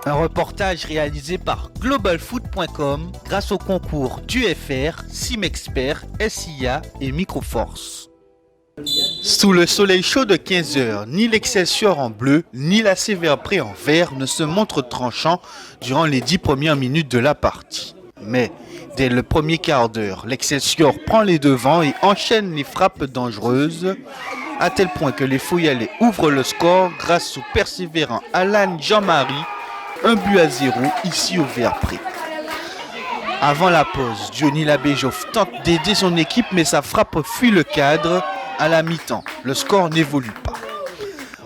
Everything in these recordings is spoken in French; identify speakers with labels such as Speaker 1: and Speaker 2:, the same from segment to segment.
Speaker 1: Un reportage réalisé par globalfoot.com grâce au concours d'UFR, Simexpert, SIA et Microforce. Sous le soleil chaud de 15h, ni l'Excelsior en bleu, ni la Sévère-Pré en vert ne se montrent tranchants durant les 10 premières minutes de la partie. Mais dès le premier quart d'heure, l'Excelsior prend les devants et enchaîne les frappes dangereuses, à tel point que les Foyalais ouvrent le score grâce au persévérant Alan Jean-Marie, 1-0 ici au Vert-Pré. Avant la pause, Johnny Labéjoff tente d'aider son équipe, mais sa frappe fuit le cadre. À la mi-temps, le score n'évolue pas.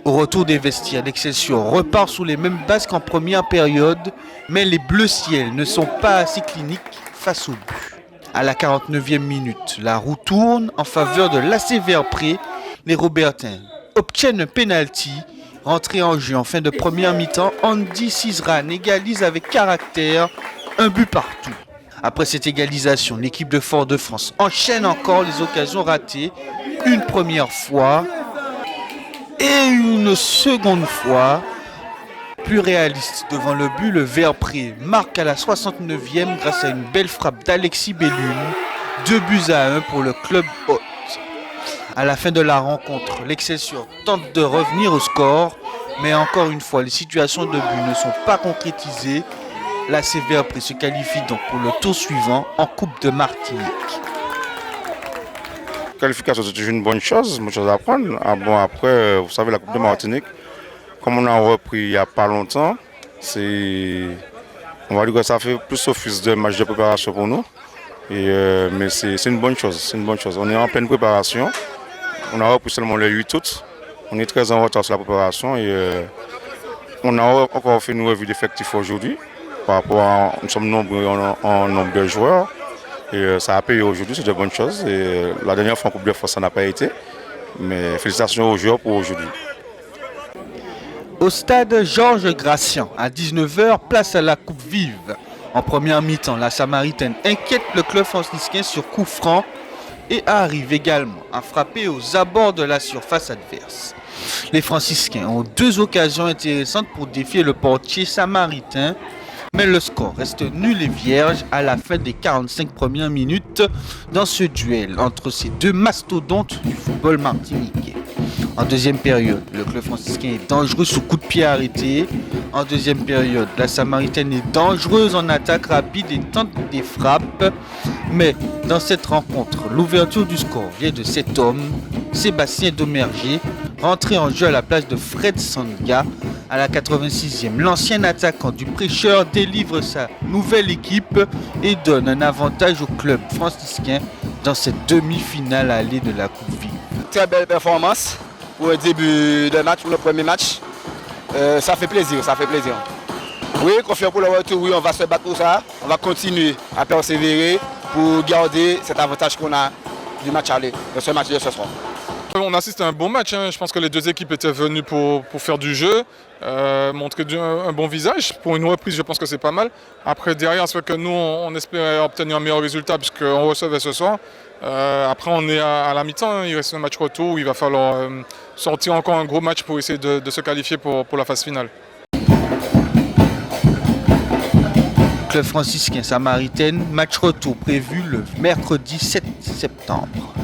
Speaker 1: Au retour des vestiaires, l'Excelsior repart sous les mêmes bases qu'en première période, mais les bleus ciel ne sont pas assez cliniques face au but. À la 49e minute, la roue tourne en faveur de l'AC Vert-Pré. Les Robertins obtiennent un penalty. Rentré en jeu en fin de première mi-temps, Andy Cizran égalise avec caractère, un but partout. Après cette égalisation, l'équipe de Fort-de-France enchaîne encore les occasions ratées, une première fois et une seconde fois. Plus réaliste devant le but, le Vert-Pré marque à la 69e grâce à une belle frappe d'Alexis Bellune, 2-1 pour le club hôte. À la fin de la rencontre, l'Excelsior tente de revenir au score, mais encore une fois, les situations de but ne sont pas concrétisées. La Vert-Pré se qualifie donc pour le tour suivant en Coupe de Martinique.
Speaker 2: La qualification, c'est toujours une bonne chose à apprendre. Après, vous savez, la Coupe de Martinique, comme on a repris il n'y a pas longtemps, on va dire que ça fait plus office de match de préparation pour nous. Mais c'est une bonne chose, On est en pleine préparation. On a repris seulement le 8 août. On est très en retard sur la préparation et on a encore fait une revue d'effectifs aujourd'hui. Par rapport à, nous sommes nombreux en nombre de joueurs et ça a payé aujourd'hui, c'est de bonnes choses. Et la dernière fois en Coupe de France, ça n'a pas été. Mais félicitations aux joueurs pour aujourd'hui.
Speaker 1: Au stade Georges Gracian, à 19h, place à la coupe vive. En première mi-temps, la Samaritaine inquiète le club franciscain sur coup franc et arrive également à frapper aux abords de la surface adverse. Les franciscains ont deux occasions intéressantes pour défier le portier samaritain, mais le score reste nul et vierge à la fin des 45 premières minutes dans ce duel entre ces deux mastodontes du football martiniquais. En deuxième période, le club franciscain est dangereux sous coup de pied arrêté. En deuxième période, la Samaritaine est dangereuse en attaque rapide et tente des frappes. Mais dans cette rencontre, l'ouverture du score vient de cet homme, Sébastien Domerger, rentré en jeu à la place de Fred Sanga. À la 86e, l'ancien attaquant du Prêcheur délivre sa nouvelle équipe et donne un avantage au club franciscain dans cette demi-finale allée de la Coupe Vive.
Speaker 3: Très belle performance pour le début de match, pour le premier match. Ça fait plaisir. Oui, confiant pour le retour, oui, on va se battre pour ça. On va continuer à persévérer pour garder cet avantage qu'on a du match aller, de ce match de ce soir.
Speaker 4: On assiste à un bon match, Je pense que les deux équipes étaient venues pour faire du jeu, montrer un bon visage. Pour une reprise, je pense que c'est pas mal. Après, derrière, c'est vrai que nous, on espérait obtenir un meilleur résultat puisqu'on recevait ce soir. Après, on est à la mi-temps, il reste un match retour où il va falloir sortir encore un gros match pour essayer de se qualifier pour la phase finale.
Speaker 1: Club franciscain Samaritaine, match retour prévu le mercredi 7 septembre.